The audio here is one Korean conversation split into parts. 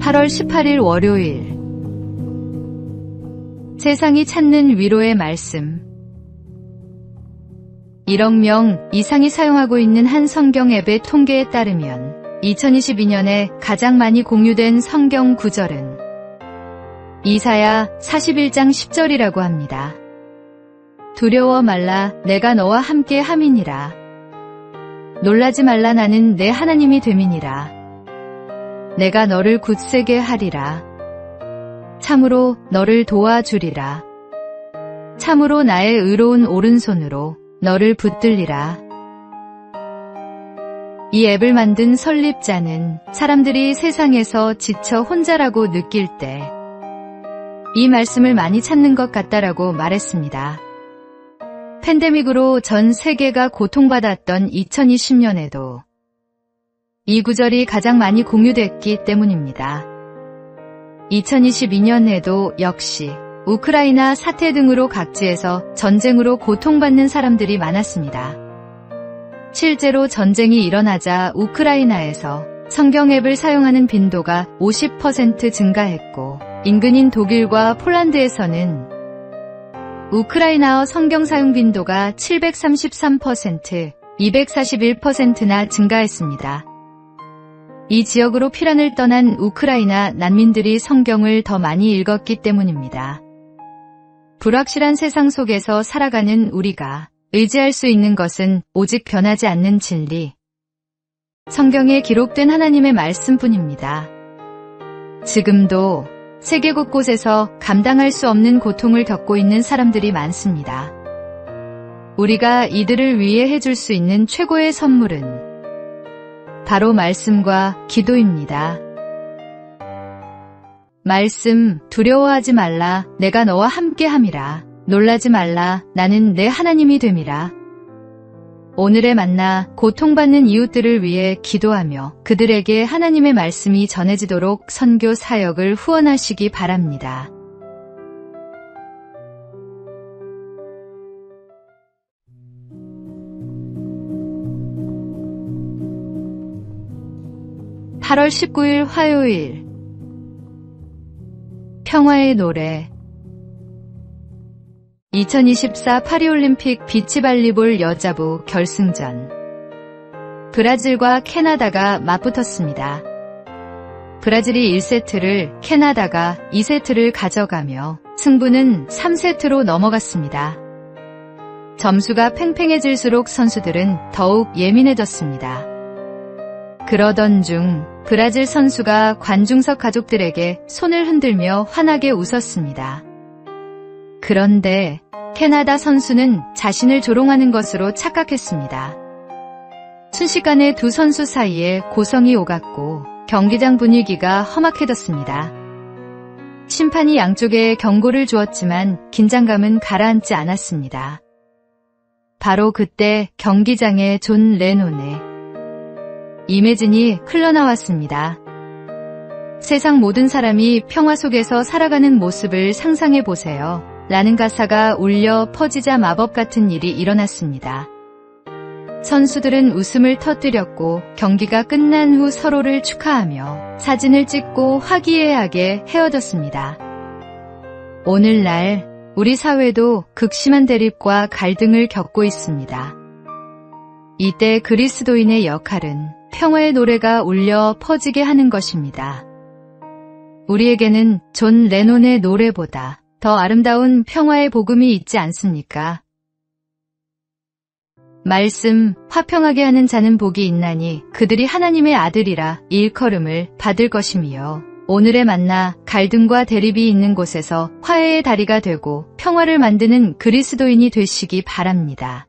8월 18일 월요일. 세상이 찾는 위로의 말씀. 1억 명 이상이 사용하고 있는 한 성경 앱의 통계에 따르면 2022년에 가장 많이 공유된 성경 구절은 이사야 41장 10절이라고 합니다. 두려워 말라 내가 너와 함께 함이니라. 놀라지 말라 나는 내 하나님이 됨이니라. 내가 너를 굳세게 하리라. 참으로 너를 도와주리라. 참으로 나의 의로운 오른손으로 너를 붙들리라. 이 앱을 만든 설립자는 사람들이 세상에서 지쳐 혼자라고 느낄 때 이 말씀을 많이 찾는 것 같다라고 말했습니다. 팬데믹으로 전 세계가 고통받았던 2020년에도 이 구절이 가장 많이 공유됐기 때문입니다. 2022년에도 역시 우크라이나 사태 등으로 각지에서 전쟁으로 고통받는 사람들이 많았습니다. 실제로 전쟁이 일어나자 우크라이나에서 성경 앱을 사용하는 빈도가 50% 증가했고 인근인 독일과 폴란드에서는 우크라이나어 성경 사용 빈도가 733%, 241%나 증가했습니다. 이 지역으로 피란을 떠난 우크라이나 난민들이 성경을 더 많이 읽었기 때문입니다. 불확실한 세상 속에서 살아가는 우리가 의지할 수 있는 것은 오직 변하지 않는 진리, 성경에 기록된 하나님의 말씀뿐입니다. 지금도 세계 곳곳에서 감당할 수 없는 고통을 겪고 있는 사람들이 많습니다. 우리가 이들을 위해 해줄 수 있는 최고의 선물은 바로 말씀과 기도입니다. 말씀, 두려워하지 말라, 내가 너와 함께 함이라. 놀라지 말라, 나는 내 하나님이 됨이라. 오늘의 만나, 고통받는 이웃들을 위해 기도하며 그들에게 하나님의 말씀이 전해지도록 선교 사역을 후원하시기 바랍니다. (8월 19일) 화요일. 평화의 노래. 2024 파리올림픽 비치발리볼 여자부 결승전. 브라질과 캐나다가 맞붙었습니다. 브라질이 1세트를, 캐나다가 2세트를 가져가며 승부는 3세트로 넘어갔습니다. 점수가 팽팽해질수록 선수들은 더욱 예민해졌습니다. 그러던 중 브라질 선수가 관중석 가족들에게 손을 흔들며 환하게 웃었습니다. 그런데 캐나다 선수는 자신을 조롱하는 것으로 착각했습니다. 순식간에 두 선수 사이에 고성이 오갔고 경기장 분위기가 험악해졌습니다. 심판이 양쪽에 경고를 주었지만 긴장감은 가라앉지 않았습니다. 바로 그때 경기장에 존 레논의 이매진이 흘러나왔습니다. 세상 모든 사람이 평화 속에서 살아가는 모습을 상상해 보세요. 라는 가사가 울려 퍼지자 마법 같은 일이 일어났습니다. 선수들은 웃음을 터뜨렸고 경기가 끝난 후 서로를 축하하며 사진을 찍고 화기애애하게 헤어졌습니다. 오늘날 우리 사회도 극심한 대립과 갈등을 겪고 있습니다. 이때 그리스도인의 역할은 평화의 노래가 울려 퍼지게 하는 것입니다. 우리에게는 존 레논의 노래보다 더 아름다운 평화의 복음이 있지 않습니까? 말씀, 화평하게 하는 자는 복이 있나니 그들이 하나님의 아들이라 일컬음을 받을 것이며 오늘의 만나, 갈등과 대립이 있는 곳에서 화해의 다리가 되고 평화를 만드는 그리스도인이 되시기 바랍니다.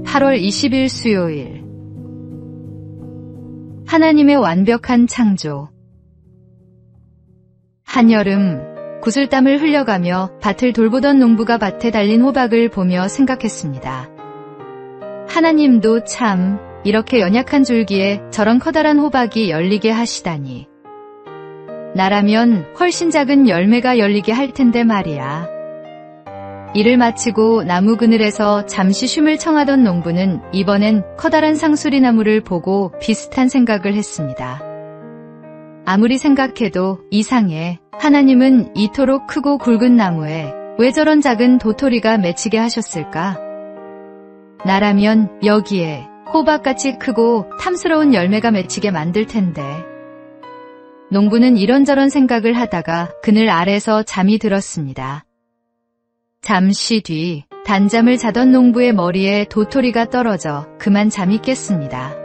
(8월 20일) 수요일. 하나님의 완벽한 창조. 한여름 구슬땀을 흘려가며 밭을 돌보던 농부가 밭에 달린 호박을 보며 생각했습니다. 하나님도 참 이렇게 연약한 줄기에 저런 커다란 호박이 열리게 하시다니. 나라면 훨씬 작은 열매가 열리게 할 텐데 말이야. 일을 마치고 나무 그늘에서 잠시 쉼을 청하던 농부는 이번엔 커다란 상수리나무를 보고 비슷한 생각을 했습니다. 아무리 생각해도 이상해. 하나님은 이토록 크고 굵은 나무에 왜 저런 작은 도토리가 맺히게 하셨을까? 나라면 여기에 호박같이 크고 탐스러운 열매가 맺히게 만들 텐데. 농부는 이런저런 생각을 하다가 그늘 아래서 잠이 들었습니다. 잠시 뒤 단잠을 자던 농부의 머리에 도토리가 떨어져 그만 잠이 깼습니다.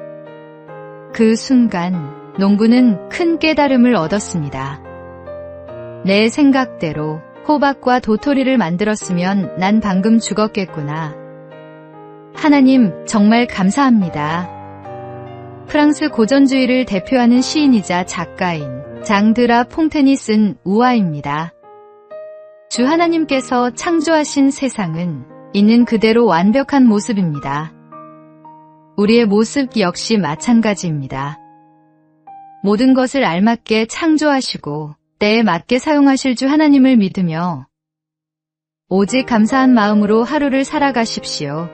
그 순간 농부는 큰 깨달음을 얻었습니다. 내 생각대로 호박과 도토리를 만들었으면 난 방금 죽었겠구나. 하나님, 정말 감사합니다. 프랑스 고전주의를 대표하는 시인이자 작가인 장 드라 퐁텐이 쓴 우화입니다. 주 하나님께서 창조하신 세상은 있는 그대로 완벽한 모습입니다. 우리의 모습 역시 마찬가지입니다. 모든 것을 알맞게 창조하시고 때에 맞게 사용하실 주 하나님을 믿으며 오직 감사한 마음으로 하루를 살아가십시오.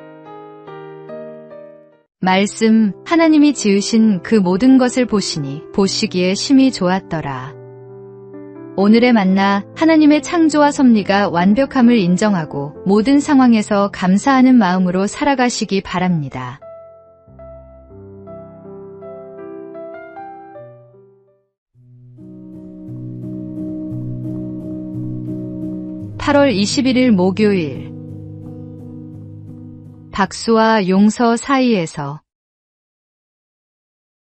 말씀, 하나님이 지으신 그 모든 것을 보시기에 심히 좋았더라. 오늘의 만나, 하나님의 창조와 섭리가 완벽함을 인정하고 모든 상황에서 감사하는 마음으로 살아가시기 바랍니다. (8월 21일) 목요일. 박수와 용서 사이에서.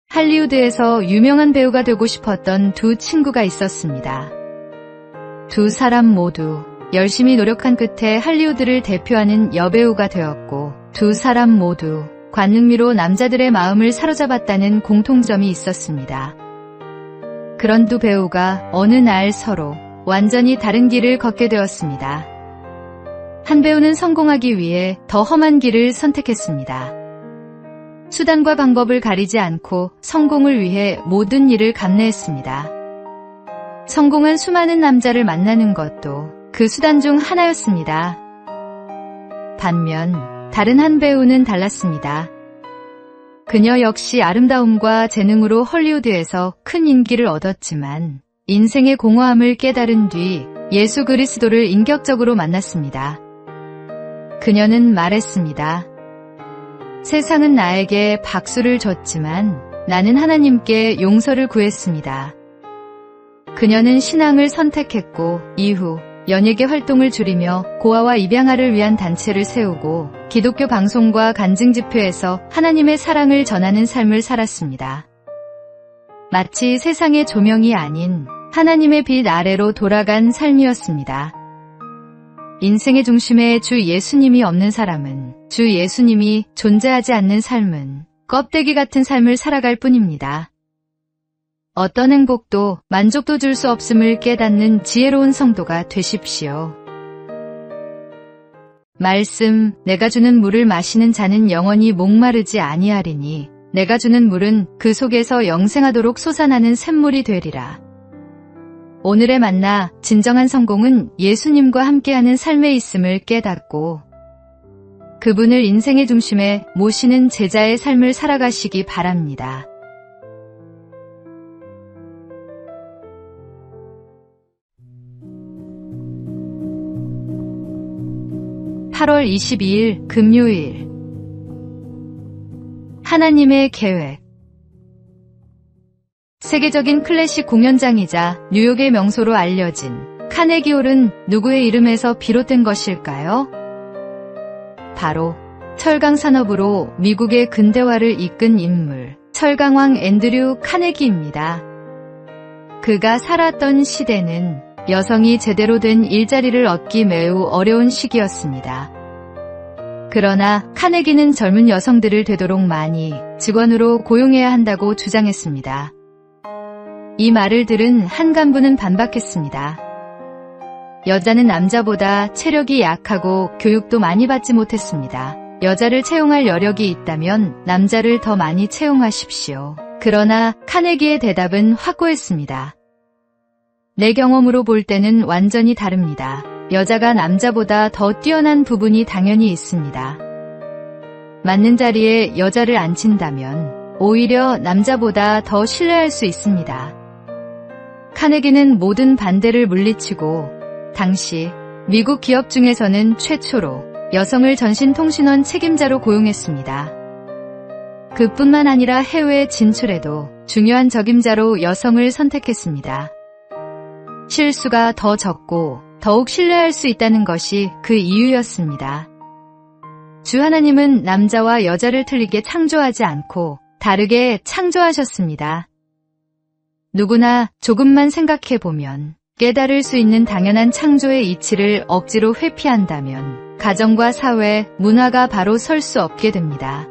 할리우드에서 유명한 배우가 되고 싶었던 두 친구가 있었습니다. 두 사람 모두 열심히 노력한 끝에 할리우드를 대표하는 여배우가 되었고, 두 사람 모두 관능미로 남자들의 마음을 사로잡았다는 공통점이 있었습니다. 그런 두 배우가 어느 날 서로 완전히 다른 길을 걷게 되었습니다. 한 배우는 성공하기 위해 더 험한 길을 선택했습니다. 수단과 방법을 가리지 않고 성공을 위해 모든 일을 감내했습니다. 성공한 수많은 남자를 만나는 것도 그 수단 중 하나였습니다. 반면 다른 한 배우는 달랐습니다. 그녀 역시 아름다움과 재능으로 헐리우드에서 큰 인기를 얻었지만 인생의 공허함을 깨달은 뒤 예수 그리스도를 인격적으로 만났습니다. 그녀는 말했습니다. 세상은 나에게 박수를 줬지만 나는 하나님께 용서를 구했습니다. 그녀는 신앙을 선택했고 이후 연예계 활동을 줄이며 고아와 입양아를 위한 단체를 세우고 기독교 방송과 간증 집회에서 하나님의 사랑을 전하는 삶을 살았습니다. 마치 세상의 조명이 아닌 하나님의 빛 아래로 돌아간 삶이었습니다. 인생의 중심에 주 예수님이 없는 사람은, 주 예수님이 존재하지 않는 삶은 껍데기 같은 삶을 살아갈 뿐입니다. 어떤 행복도 만족도 줄 수 없음을 깨닫는 지혜로운 성도가 되십시오. 말씀, 내가 주는 물을 마시는 자는 영원히 목마르지 아니하리니 내가 주는 물은 그 속에서 영생하도록 솟아나는 샘물이 되리라. 오늘의 만나, 진정한 성공은 예수님과 함께하는 삶에 있음을 깨닫고 그분을 인생의 중심에 모시는 제자의 삶을 살아가시기 바랍니다. (8월 22일) 금요일. 하나님의 계획. 세계적인 클래식 공연장이자 뉴욕의 명소로 알려진 카네기홀은 누구의 이름에서 비롯된 것일까요? 바로 철강 산업으로 미국의 근대화를 이끈 인물, 철강왕 앤드류 카네기입니다. 그가 살았던 시대는 여성이 제대로 된 일자리를 얻기 매우 어려운 시기였습니다. 그러나 카네기는 젊은 여성들을 되도록 많이 직원으로 고용해야 한다고 주장했습니다. 이 말을 들은 한 간부는 반박했습니다. 여자는 남자보다 체력이 약하고 교육도 많이 받지 못했습니다. 여자를 채용할 여력이 있다면 남자를 더 많이 채용하십시오. 그러나 카네기의 대답은 확고했습니다. 내 경험으로 볼 때는 완전히 다릅니다. 여자가 남자보다 더 뛰어난 부분이 당연히 있습니다. 맞는 자리에 여자를 앉힌다면 오히려 남자보다 더 신뢰할 수 있습니다. 카네기는 모든 반대를 물리치고 당시 미국 기업 중에서는 최초로 여성을 전신통신원 책임자로 고용했습니다. 그뿐만 아니라 해외 진출에도 중요한 적임자로 여성을 선택했습니다. 실수가 더 적고 더욱 신뢰할 수 있다는 것이 그 이유였습니다. 주 하나님은 남자와 여자를 틀리게 창조하지 않고 다르게 창조하셨습니다. 누구나 조금만 생각해보면 깨달을 수 있는 당연한 창조의 이치를 억지로 회피한다면 가정과 사회, 문화가 바로 설 수 없게 됩니다.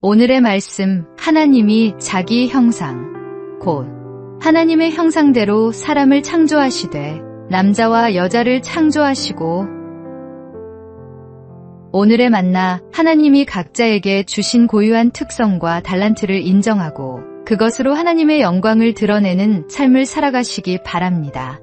오늘의 말씀, 하나님이 자기 형상, 곧 하나님의 형상대로 사람을 창조하시되 남자와 여자를 창조하시고 오늘의 만나, 하나님이 각자에게 주신 고유한 특성과 달란트를 인정하고 그것으로 하나님의 영광을 드러내는 삶을 살아가시기 바랍니다.